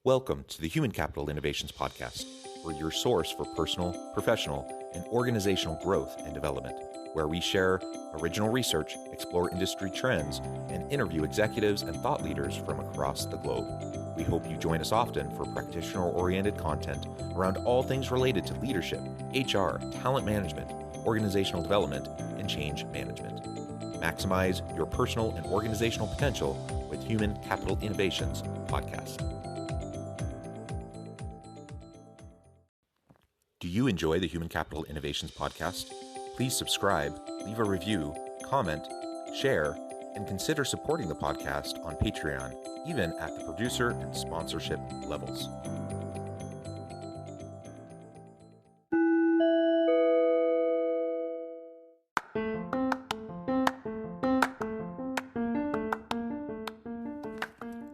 Welcome to the Human Capital Innovations Podcast. We're your source for personal, professional, and organizational growth and development, where we share original research, explore industry trends, and interview executives and thought leaders from across the globe. We hope you join us often for practitioner-oriented content around all things related to leadership, HR, talent management, organizational development, and change management. Maximize your personal and organizational potential with Human Capital Innovations Podcast. Do you enjoy the Human Capital Innovations Podcast? Please subscribe, leave a review, comment, share, and consider supporting the podcast on Patreon, even at the producer and sponsorship levels.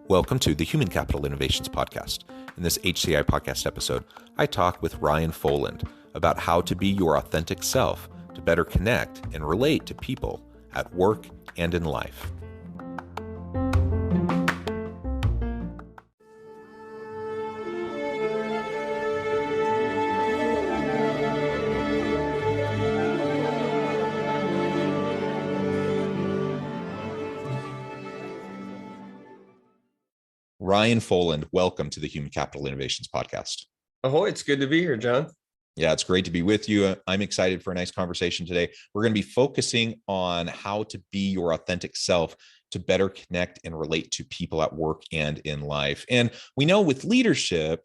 Welcome to the Human Capital Innovations Podcast. In this HCI podcast episode, I talk with Ryan Foland about how to be your authentic self to better connect and relate to people at work and in life. Ryan Foland, welcome to the Human Capital Innovations Podcast. Ahoy, it's good to be here, John. Yeah, it's great to be with you. I'm excited for a nice conversation today. We're going to be focusing on how to be your authentic self to better connect and relate to people at work and in life. And we know with leadership,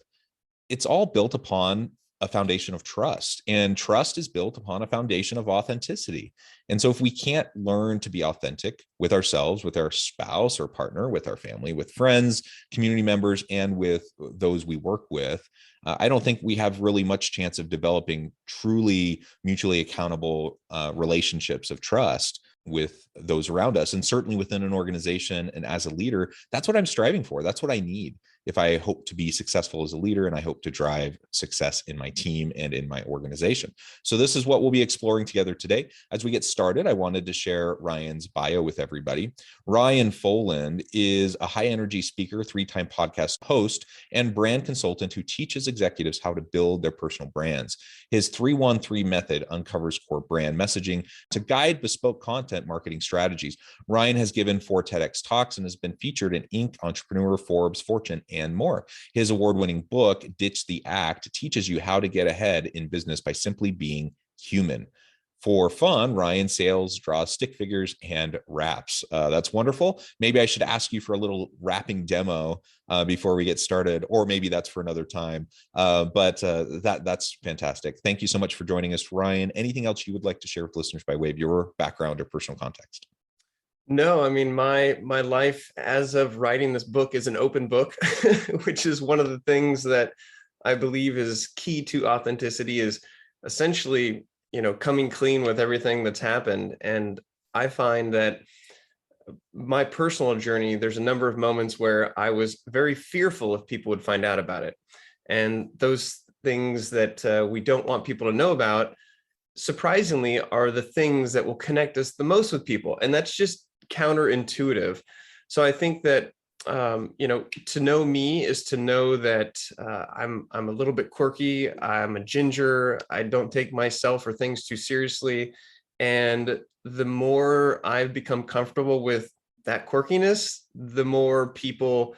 it's all built upon a foundation of trust, and trust is built upon a foundation of authenticity. And so if we can't learn to be authentic with ourselves, with our spouse or partner, with our family, with friends, community members, and with those we work with, I don't think we have really much chance of developing truly mutually accountable relationships of trust with those around us. And certainly within an organization and as a leader, that's what I'm striving for. That's what I need if I hope to be successful as a leader and I hope to drive success in my team and in my organization. So this is what we'll be exploring together today. As we get started, I wanted to share Ryan's bio with everybody. Ryan Foland is a high energy speaker, 3-time podcast host, and brand consultant who teaches executives how to build their personal brands. His 313 method uncovers core brand messaging to guide bespoke content marketing strategies. Ryan has given 4 TEDx talks and has been featured in Inc., Entrepreneur, Forbes, Fortune, and more. His award-winning book, Ditch the Act, teaches you how to get ahead in business by simply being human. For fun, Ryan sails, draws stick figures, and raps. That's wonderful. Maybe I should ask you for a little rapping demo before we get started, or maybe that's for another time. But that's fantastic. Thank you so much for joining us, Ryan. Anything else you would like to share with listeners by way of your background or personal context? No, I mean, my life as of writing this book is an open book, which is one of the things that I believe is key to authenticity, is essentially, coming clean with everything that's happened. And I find that my personal journey, there's a number of moments where I was very fearful if people would find out about it. And those things that we don't want people to know about, surprisingly, are the things that will connect us the most with people. And that's just counterintuitive. So I think that, to know me is to know that I'm a little bit quirky. I'm a ginger. I don't take myself or things too seriously. And the more I've become comfortable with that quirkiness, the more people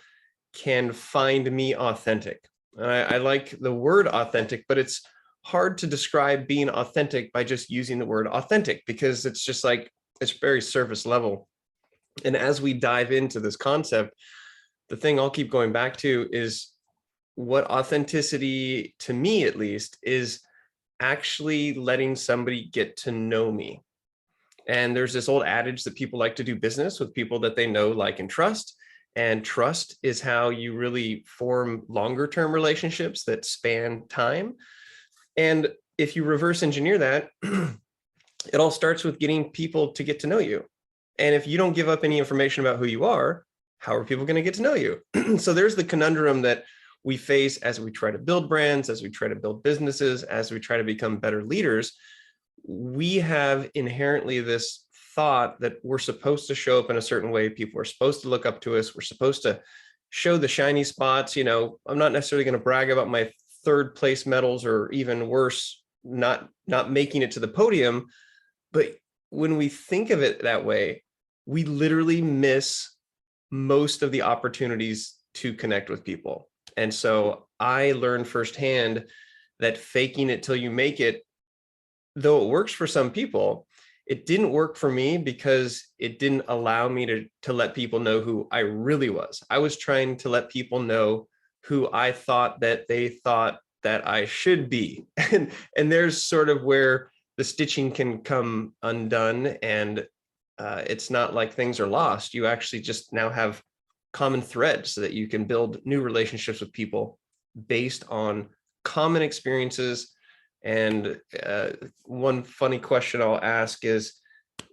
can find me authentic. I like the word authentic, but it's hard to describe being authentic by just using the word authentic, because it's just like, it's very surface level. And as we dive into this concept, the thing I'll keep going back to is what authenticity, to me at least, is actually letting somebody get to know me. And there's this old adage that people like to do business with people that they know, like, and trust. And trust is how you really form longer term relationships that span time. And if you reverse engineer that, it all starts with getting people to get to know you. And if you don't give up any information about who you are, how are people going to get to know you? So there's the conundrum that we face as we try to build brands, as we try to build businesses, as we try to become better leaders. We have inherently this thought that we're supposed to show up in a certain way. People are supposed to look up to us. We're supposed to show the shiny spots. I'm not necessarily going to brag about my third place medals, or even worse, not making it to the podium. But when we think of it that way, we literally miss most of the opportunities to connect with people. And so I learned firsthand that faking it till you make it, though it works for some people, it didn't work for me because it didn't allow me to let people know who I really was. I was trying to let people know who I thought that they thought that I should be. And there's sort of where the stitching can come undone. And it's not like things are lost. You actually just now have common threads so that you can build new relationships with people based on common experiences. And one funny question I'll ask is,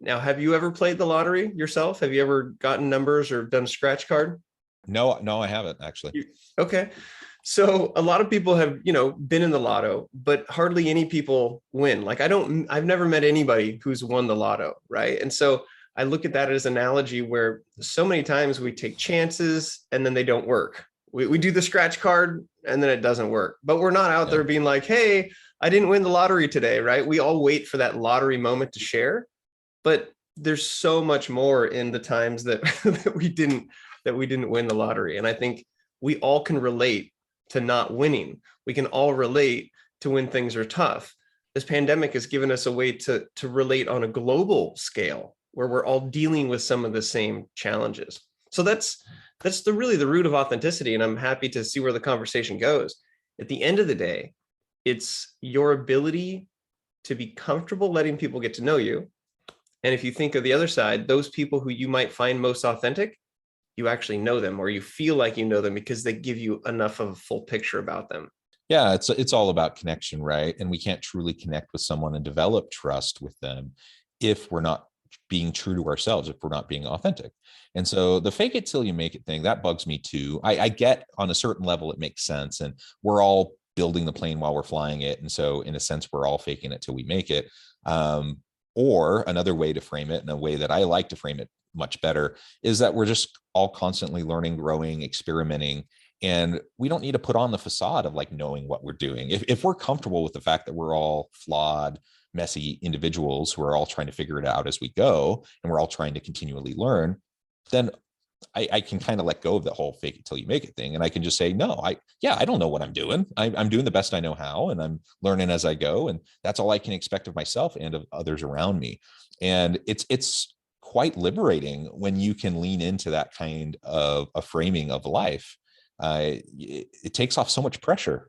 now, have you ever played the lottery yourself? Have you ever gotten numbers or done a scratch card? No, I haven't actually. Okay. So a lot of people have, been in the lotto, but hardly any people win. Like I've never met anybody who's won the lotto, right? And so I look at that as an analogy where so many times we take chances and then they don't work. We do the scratch card and then it doesn't work, but we're not out there being like, hey, I didn't win the lottery today, right? We all wait for that lottery moment to share, but there's so much more in the times that that we didn't win the lottery. And I think we all can relate to not winning. We can all relate to when things are tough. This pandemic has given us a way to relate on a global scale where we're all dealing with some of the same challenges. So that's really the root of authenticity. And I'm happy to see where the conversation goes. At the end of the day, it's your ability to be comfortable letting people get to know you. And if you think of the other side, those people who you might find most authentic, you actually know them, or you feel like you know them because they give you enough of a full picture about them. Yeah, it's all about connection, right? And we can't truly connect with someone and develop trust with them if we're not being true to ourselves, if we're not being authentic. And so the fake it till you make it thing, that bugs me too. I get on a certain level, it makes sense. And we're all building the plane while we're flying it. And so in a sense, we're all faking it till we make it. Or another way to frame it, and a way that I like to frame it much better, is that we're just all constantly learning, growing, experimenting. And we don't need to put on the facade of like knowing what we're doing. If we're comfortable with the fact that we're all flawed, messy individuals who are all trying to figure it out as we go, and we're all trying to continually learn, then I can kind of let go of the whole fake it till you make it thing. And I can just say, no, I don't know what I'm doing. I'm doing the best I know how, and I'm learning as I go. And that's all I can expect of myself and of others around me. And it's quite liberating when you can lean into that kind of a framing of life. It takes off so much pressure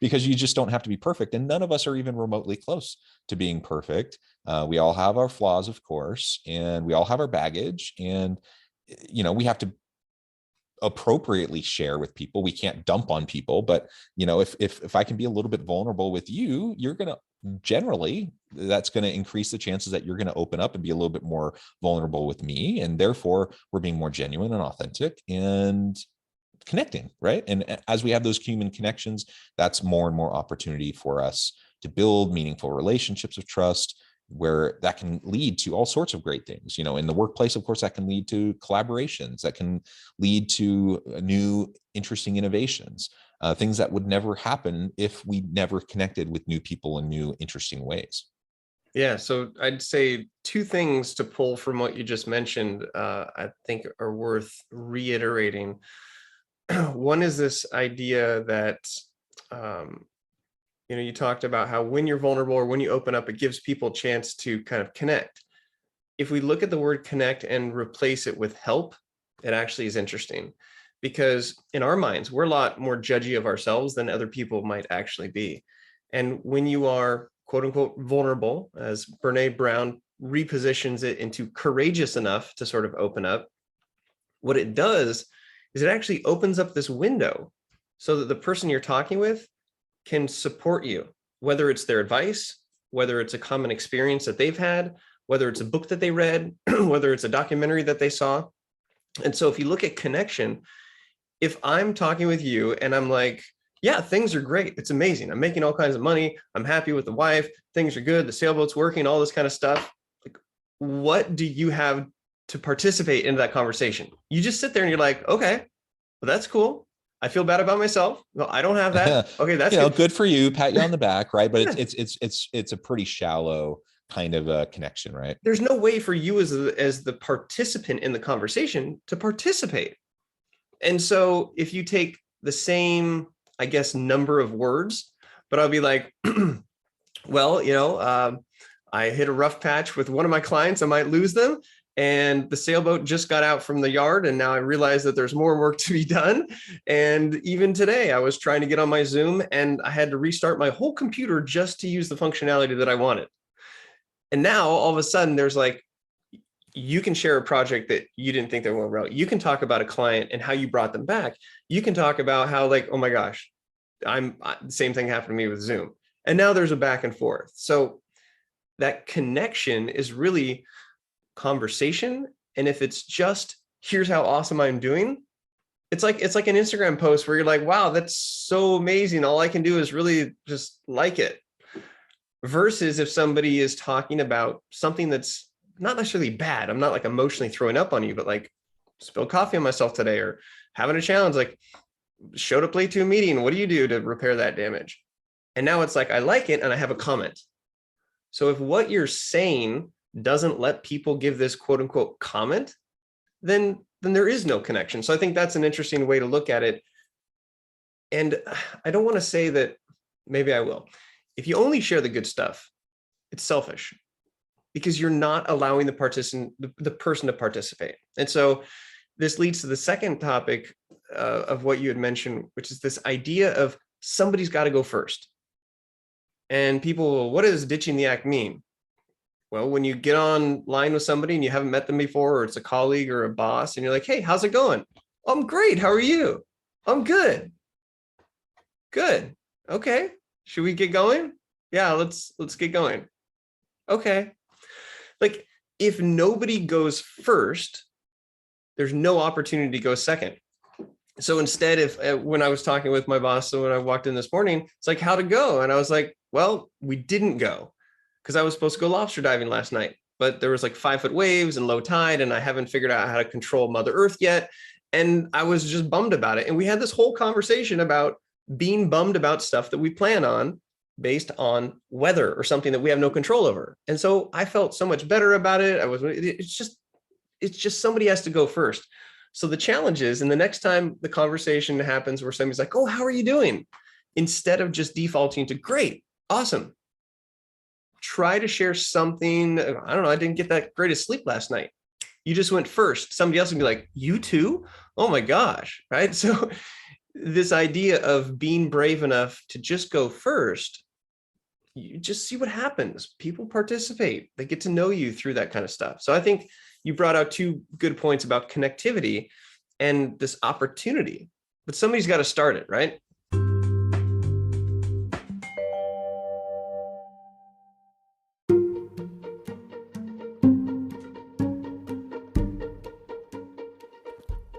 because you just don't have to be perfect. And none of us are even remotely close to being perfect. We all have our flaws, of course, and we all have our baggage. And we have to appropriately share with people. We can't dump on people, but if I can be a little bit vulnerable with you, you're going to generally, that's going to increase the chances that you're going to open up and be a little bit more vulnerable with me. And therefore we're being more genuine and authentic and connecting, right? And as we have those human connections, that's more and more opportunity for us to build meaningful relationships of trust, where that can lead to all sorts of great things. In the workplace, of course, that can lead to collaborations, that can lead to new, interesting innovations, things that would never happen if we never connected with new people in new, interesting ways. Yeah, so I'd say two things to pull from what you just mentioned, I think are worth reiterating. One is this idea that, you talked about how when you're vulnerable or when you open up, it gives people a chance to kind of connect. If we look at the word connect and replace it with help, it actually is interesting, because in our minds, we're a lot more judgy of ourselves than other people might actually be. And when you are quote unquote vulnerable, as Brene Brown repositions it into courageous enough to sort of open up, what it does is it actually opens up this window so that the person you're talking with can support you, whether it's their advice, whether it's a common experience that they've had, whether it's a book that they read, whether it's a documentary that they saw. And so if you look at connection, if I'm talking with you and I'm like, yeah, things are great, it's amazing, I'm making all kinds of money, I'm happy with the wife, things are good, the sailboat's working, all this kind of stuff, like, what do you have to participate in that conversation? You just sit there and you're like, okay, Well, that's cool. I feel bad about myself. No, I don't have that. Okay, that's good. Good for you. Pat you on the back, right? But Yeah. it's a pretty shallow kind of a connection, right? There's no way for you as the participant in the conversation to participate. And so if you take the same, I guess, number of words, but I'll be like, well, I hit a rough patch with one of my clients. I might lose them. And the sailboat just got out from the yard. And now I realize that there's more work to be done. And even today, I was trying to get on my Zoom and I had to restart my whole computer just to use the functionality that I wanted. And now all of a sudden there's like, you can share a project that you didn't think they went well. You can talk about a client and how you brought them back. You can talk about how like, oh my gosh, the same thing happened to me with Zoom. And now there's a back and forth. So that connection is really conversation. And if it's just, here's how awesome I'm doing, it's like an Instagram post where you're like, wow, that's so amazing. All I can do is really just like it. Versus if somebody is talking about something that's not necessarily bad. I'm not like emotionally throwing up on you, but like spilled coffee on myself today or having a challenge, like showed up late to a meeting. What do you do to repair that damage? And now it's like, I like it and I have a comment. So if what you're saying doesn't let people give this quote unquote comment, then there is no connection. So I think that's an interesting way to look at it. And I don't want to say that, maybe I will. If you only share the good stuff, it's selfish because you're not allowing the person to participate. And so this leads to the second topic of what you had mentioned, which is this idea of somebody's got to go first. And people, what does ditching the act mean? Well, when you get online with somebody and you haven't met them before, or it's a colleague or a boss, and you're like, hey, how's it going? I'm great. How are you? I'm good. Good. Okay. Should we get going? Yeah, let's get going. Okay. Like if nobody goes first, there's no opportunity to go second. So instead, if when I was talking with my boss, so when I walked in this morning, it's like, how'd it go? And I was like, well, we didn't go because I was supposed to go lobster diving last night, but there was like 5-foot waves and low tide, and I haven't figured out how to control Mother Earth yet. And I was just bummed about it. And we had this whole conversation about being bummed about stuff that we plan on based on weather or something that we have no control over. And so I felt so much better about it. It's just somebody has to go first. So the challenge is, and the next time the conversation happens where somebody's like, oh, how are you doing? Instead of just defaulting to great, awesome, try to share something. I don't know. I didn't get that great of sleep last night. You just went first. Somebody else would be like, you too? Oh my gosh. Right. So this idea of being brave enough to just go first, you just see what happens. People participate. They get to know you through that kind of stuff. So I think you brought out two good points about connectivity and this opportunity, but somebody's got to start it, right?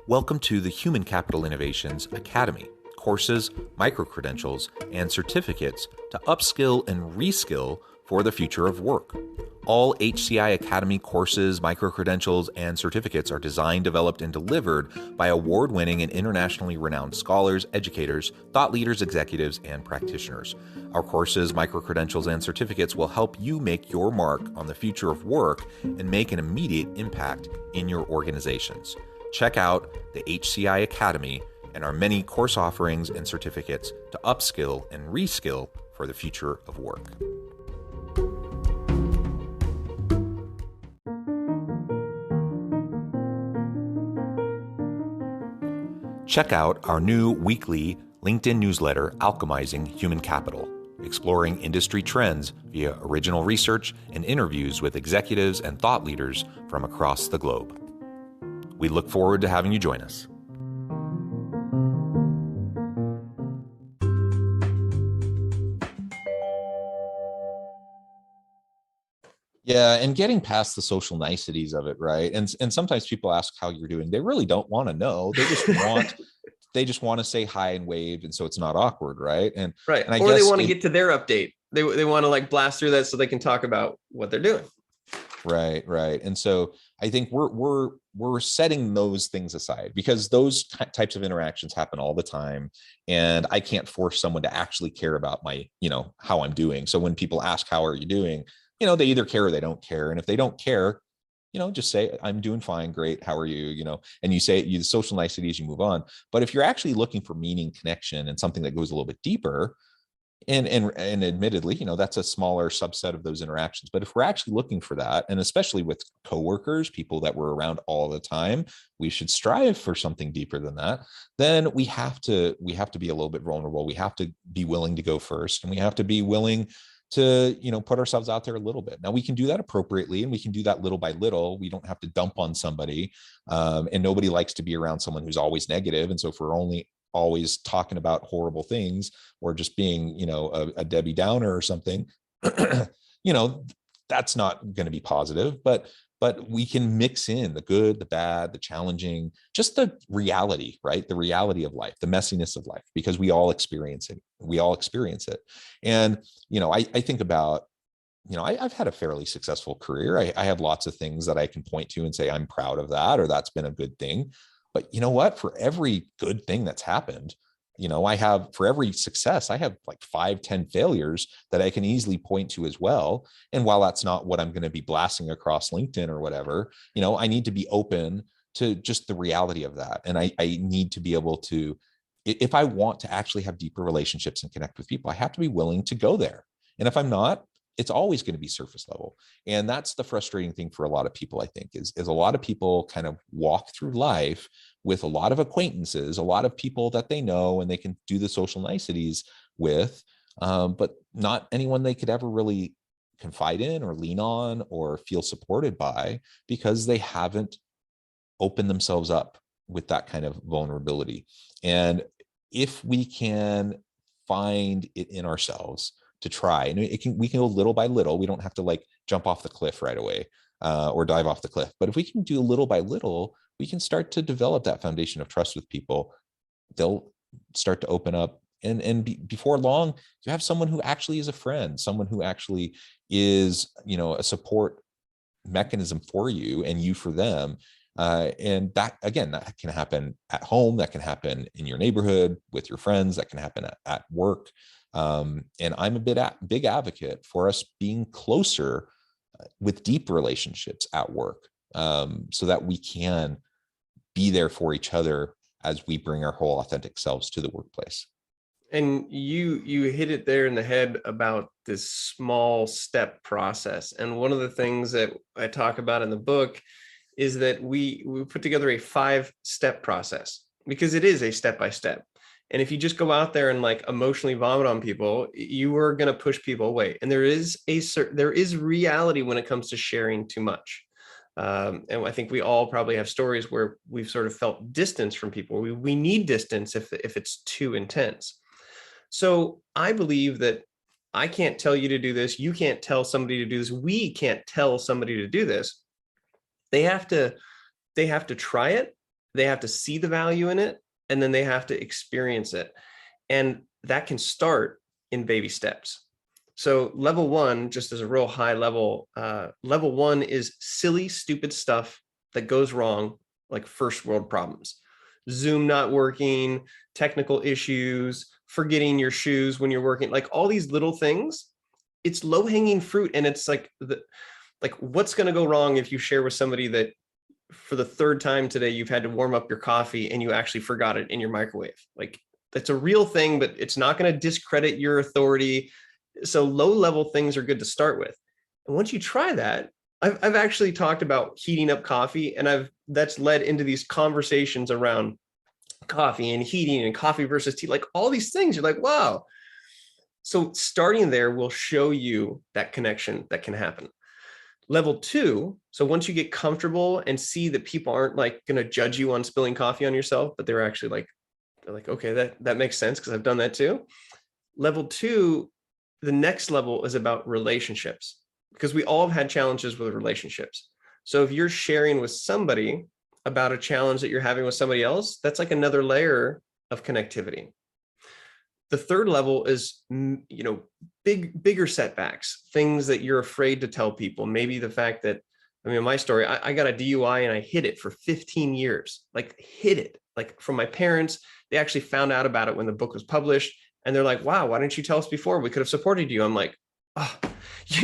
Welcome to the Human Capital Innovations Academy. Courses, micro-credentials, and certificates to upskill and reskill for the future of work. All HCI Academy courses, micro-credentials, and certificates are designed, developed, and delivered by award-winning and internationally renowned scholars, educators, thought leaders, executives, and practitioners. Our courses, micro-credentials, and certificates will help you make your mark on the future of work and make an immediate impact in your organizations. Check out the HCI Academy and our many course offerings and certificates to upskill and reskill for the future of work. Check out our new weekly LinkedIn newsletter, Alchemizing Human Capital, exploring industry trends via original research and interviews with executives and thought leaders from across the globe. We look forward to having you join us. Yeah, and getting past the social niceties of it, right? And sometimes people ask how you're doing. They really don't want to know. They just want to say hi and wave, and so it's not awkward, right? And right, and I or guess they want to get to their update. They want to like blast through that so they can talk about what they're doing. Right, right. And so I think we're setting those things aside because those types of interactions happen all the time, and I can't force someone to actually care about my, how I'm doing. So when people ask how are you doing, they either care or they don't care. And if they don't care, just say I'm doing fine, great, how are you, and you say you the social niceties, you move on. But if you're actually looking for meaning, connection, and something that goes a little bit deeper, and admittedly, that's a smaller subset of those interactions, but if we're actually looking for that, and especially with coworkers, people that we're around all the time, we should strive for something deeper than that. Then we have to be a little bit vulnerable. We have to be willing to go first, and we have to be willing to put ourselves out there a little bit. Now we can do that appropriately, and we can do that little by little. We don't have to dump on somebody, and nobody likes to be around someone who's always negative. And so if we're only always talking about horrible things, or just being, a Debbie Downer or something, that's not going to be positive. But we can mix in the good, the bad, the challenging, just the reality, right? The reality of life, the messiness of life, because we all experience it. We all experience it. And, I think about, I've had a fairly successful career. I have lots of things that I can point to and say, I'm proud of that, or that's been a good thing. But you know what? For every good thing that's happened, for every success, I have like 5, 10 failures that I can easily point to as well. And while that's not what I'm going to be blasting across LinkedIn or whatever, I need to be open to just the reality of that. And I need to be able to, if I want to actually have deeper relationships and connect with people, I have to be willing to go there. And if I'm not, it's always going to be surface level. And that's the frustrating thing for a lot of people, I think, is a lot of people kind of walk through life with a lot of acquaintances, a lot of people that they know and they can do the social niceties with, but not anyone they could ever really confide in or lean on or feel supported by, because they haven't opened themselves up with that kind of vulnerability. And if we can find it in ourselves to try, and we can go little by little. We don't have to like jump off the cliff right away, or dive off the cliff. But if we can do little by little, we can start to develop that foundation of trust with people. They'll start to open up, and before long, you have someone who actually is a friend, someone who actually is, a support mechanism for you and you for them. And that, again, that can happen at home, that can happen in your neighborhood with your friends, that can happen at work. And I'm a big advocate for us being closer with deep relationships at work, so that we can be there for each other as we bring our whole authentic selves to the workplace. And you hit it there in the head about this small step process. And one of the things that I talk about in the book is that we put together a 5-step process, because it is a step by step. And if you just go out there and like emotionally vomit on people, you are going to push people away. And there is reality when it comes to sharing too much. And I think we all probably have stories where we've sort of felt distance from people. We need distance if it's too intense. So I believe that I can't tell you to do this. You can't tell somebody to do this. We can't tell somebody to do this. They have to try it. They have to see the value in it, and then they have to experience it. And that can start in baby steps. So level 1, just as a real high level, level 1 is silly, stupid stuff that goes wrong, like first world problems. Zoom not working, technical issues, forgetting your shoes when you're working, like all these little things. It's low hanging fruit. And it's like what's going to go wrong if you share with somebody that for the 3rd time today, you've had to warm up your coffee and you actually forgot it in your microwave. Like, that's a real thing, but it's not going to discredit your authority. So low level things are good to start with. And once you try that, I've actually talked about heating up coffee, and that's led into these conversations around coffee and heating and coffee versus tea, like all these things. You're like, wow. So starting there will show you that connection that can happen. Level 2, so once you get comfortable and see that people aren't like going to judge you on spilling coffee on yourself, but they're actually they're like, okay, that makes sense because I've done that too. Level 2, the next level is about relationships, because we all have had challenges with relationships. So if you're sharing with somebody about a challenge that you're having with somebody else, that's like another layer of connectivity. The 3rd level is, bigger setbacks, things that you're afraid to tell people. Maybe the fact that I mean, my story, I got a DUI and I hid it for 15 years, like hid it, like from my parents. They actually found out about it when the book was published. And they're like, wow, why didn't you tell us before? We could have supported you. I'm like, oh,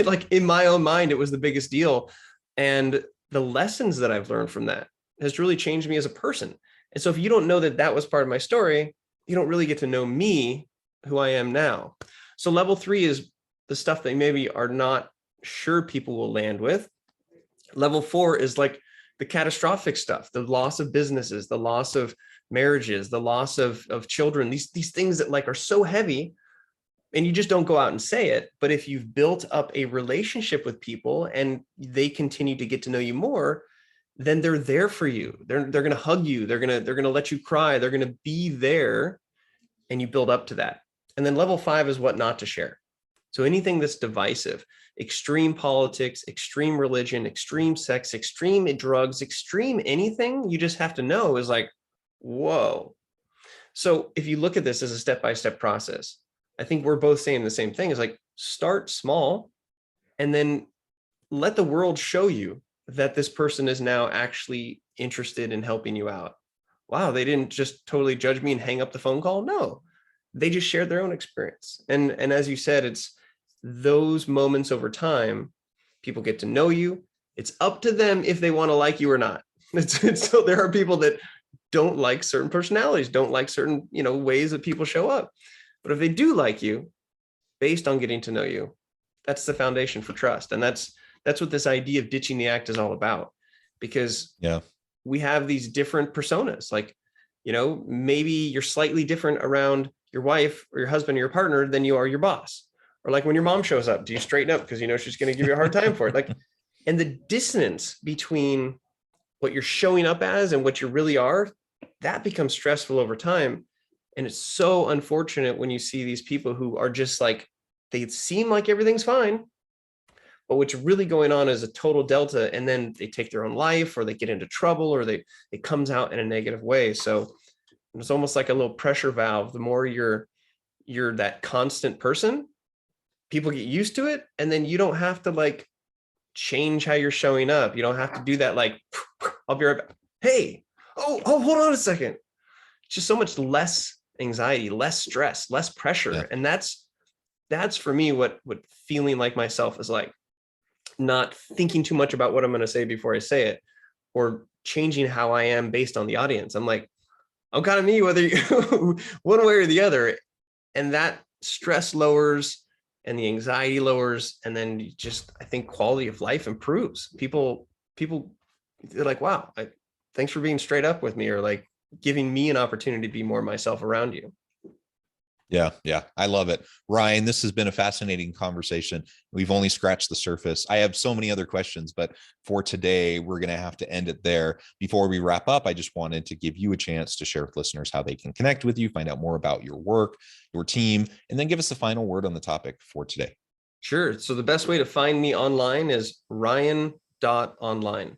like in my own mind, it was the biggest deal. And the lessons that I've learned from that has really changed me as a person. And so if you don't know that that was part of my story, you don't really get to know me, who I am now. So level 3 is the stuff that maybe are not sure people will land with. Level 4 is like the catastrophic stuff, the loss of businesses, the loss of marriages, the loss of children, these things that like are so heavy, and you just don't go out and say it. But if you've built up a relationship with people and they continue to get to know you more, then they're there for you. They're going to hug you. They're going to let you cry. They're going to be there, and you build up to that. And then level 5 is what not to share. So anything that's divisive, extreme politics, extreme religion, extreme sex, extreme drugs, extreme anything, you just have to know is like, whoa. So if you look at this as a step-by-step process, I think we're both saying the same thing, is like, start small and then let the world show you that this person is now actually interested in helping you out. Wow, they didn't just totally judge me and hang up the phone call. No, they just shared their own experience. And as you said, it's those moments over time, people get to know you. It's up to them if they want to like you or not. So there are people that don't like certain personalities, don't like certain, ways that people show up. But if they do like you, based on getting to know you, that's the foundation for trust. And that's what this idea of ditching the act is all about. Because we have these different personas. Like, maybe you're slightly different around your wife or your husband or your partner than you are your boss. Or like when your mom shows up, do you straighten up because she's going to give you a hard time for it? Like, and the dissonance between what you're showing up as and what you really are, that becomes stressful over time. And it's so unfortunate when you see these people who are just like, they seem like everything's fine, but what's really going on is a total delta. And then they take their own life, or they get into trouble, or it comes out in a negative way. So it's almost like a little pressure valve. The more you're that constant person, people get used to it. And then you don't have to like change how you're showing up. You don't have to do that. Like, I'll be right back. Hey, oh, hold on a second. Just so much less anxiety, less stress, less pressure. Yeah. And that's for me what feeling like myself is like. Not thinking too much about what I'm going to say before I say it, or changing how I am based on the audience. I'm like, I'm kind of me, whether you one way or the other. And that stress lowers and the anxiety lowers. And then I think quality of life improves. People, they're like, wow, thanks for being straight up with me, or like giving me an opportunity to be more myself around you. Yeah. I love it. Ryan, this has been a fascinating conversation. We've only scratched the surface. I have so many other questions, but for today, we're going to have to end it there. Before we wrap up, I just wanted to give you a chance to share with listeners how they can connect with you, find out more about your work, your team, and then give us the final word on the topic for today. Sure. So the best way to find me online is ryan.online.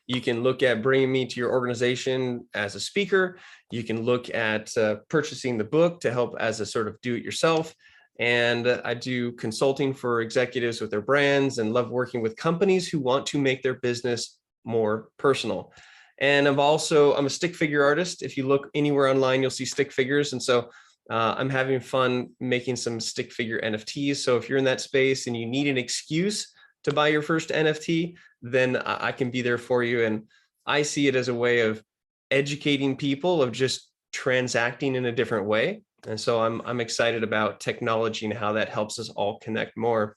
You can look at bringing me to your organization as a speaker. You can look at purchasing the book to help as a sort of do-it-yourself. And I do consulting for executives with their brands, and love working with companies who want to make their business more personal. And I'm a stick figure artist. If you look anywhere online, you'll see stick figures. And so I'm having fun making some stick figure NFTs. So if you're in that space and you need an excuse to buy your first NFT, then I can be there for you. And I see it as a way of educating people, of just transacting in a different way. And so I'm excited about technology and how that helps us all connect more.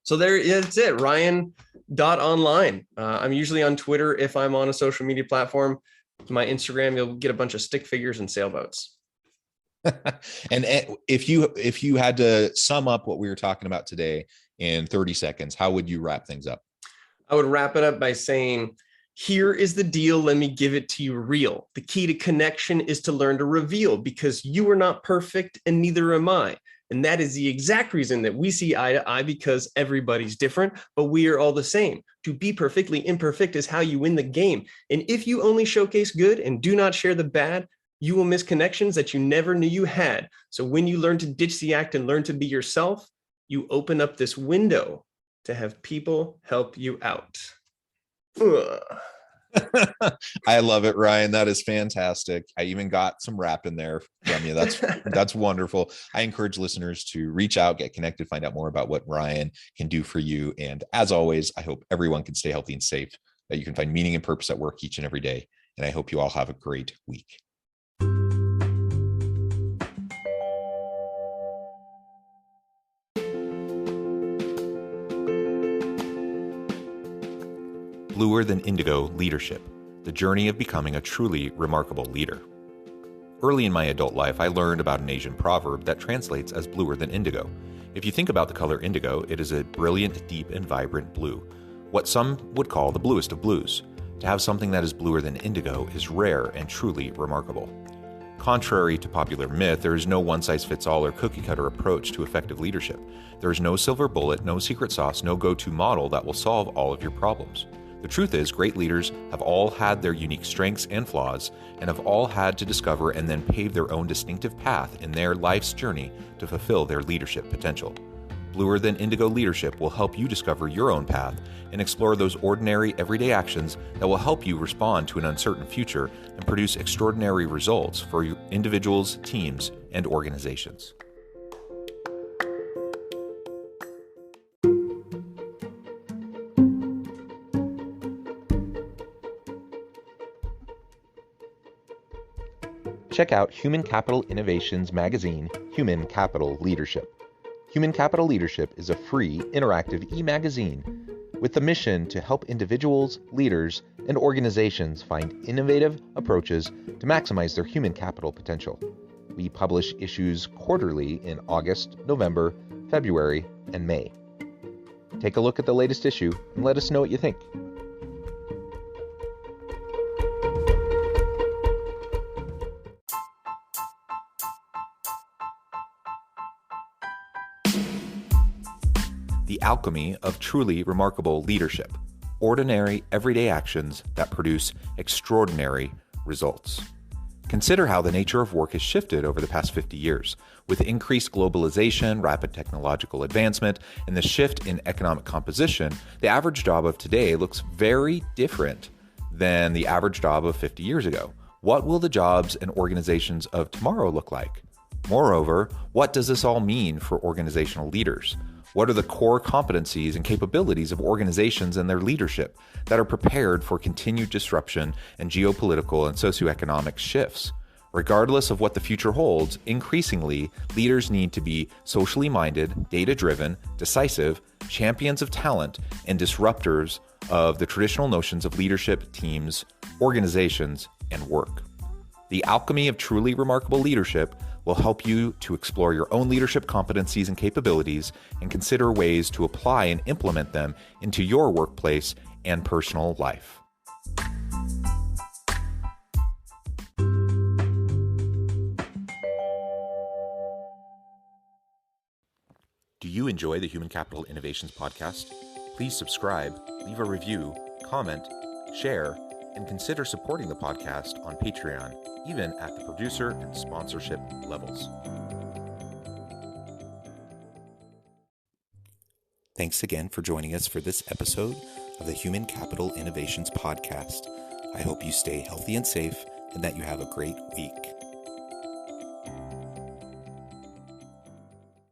So that's it, ryan.online. I'm usually on Twitter if I'm on a social media platform. My Instagram, you'll get a bunch of stick figures and sailboats. And if you had to sum up what we were talking about today in 30 seconds, how would you wrap things up? I would wrap it up by saying, here is the deal. Let me give it to you real. The key to connection is to learn to reveal, because you are not perfect and neither am I. And that is the exact reason that we see eye to eye, because everybody's different, but we are all the same. To be perfectly imperfect is how you win the game. And if you only showcase good and do not share the bad, you will miss connections that you never knew you had. So when you learn to ditch the act and learn to be yourself, you open up this window to have people help you out. Ugh. I love it, Ryan. That is fantastic. I even got some rap in there from you. That's wonderful. I encourage listeners to reach out, get connected, find out more about what Ryan can do for you. And as always, I hope everyone can stay healthy and safe, that you can find meaning and purpose at work each and every day. And I hope you all have a great week. Bluer Than Indigo Leadership, the journey of becoming a truly remarkable leader. Early in my adult life, I learned about an Asian proverb that translates as bluer than indigo. If you think about the color indigo, it is a brilliant, deep, and vibrant blue, what some would call the bluest of blues. To have something that is bluer than indigo is rare and truly remarkable. Contrary to popular myth, there is no one-size-fits-all or cookie-cutter approach to effective leadership. There is no silver bullet, no secret sauce, no go-to model that will solve all of your problems. The truth is, great leaders have all had their unique strengths and flaws, and have all had to discover and then pave their own distinctive path in their life's journey to fulfill their leadership potential. Bluer Than Indigo Leadership will help you discover your own path and explore those ordinary, everyday actions that will help you respond to an uncertain future and produce extraordinary results for individuals, teams, and organizations. Check out Human Capital Innovations magazine, Human Capital Leadership. Human Capital Leadership is a free, interactive e-magazine with the mission to help individuals, leaders, and organizations find innovative approaches to maximize their human capital potential. We publish issues quarterly in August, November, February, and May. Take a look at the latest issue and let us know what you think. The alchemy of truly remarkable leadership. Ordinary, everyday actions that produce extraordinary results. Consider how the nature of work has shifted over the past 50 years. With increased globalization, rapid technological advancement, and the shift in economic composition, the average job of today looks very different than the average job of 50 years ago. What will the jobs and organizations of tomorrow look like? Moreover, what does this all mean for organizational leaders? What are the core competencies and capabilities of organizations and their leadership that are prepared for continued disruption and geopolitical and socioeconomic shifts? Regardless of what the future holds, increasingly, leaders need to be socially minded, data-driven, decisive, champions of talent, and disruptors of the traditional notions of leadership, teams, organizations, and work. The alchemy of truly remarkable leadership will help you to explore your own leadership competencies and capabilities and consider ways to apply and implement them into your workplace and personal life. Do you enjoy the Human Capital Innovations podcast? Please subscribe, leave a review, comment, share, and consider supporting the podcast on Patreon, even at the producer and sponsorship levels. Thanks again for joining us for this episode of the Human Capital Innovations podcast. I hope you stay healthy and safe and that you have a great week.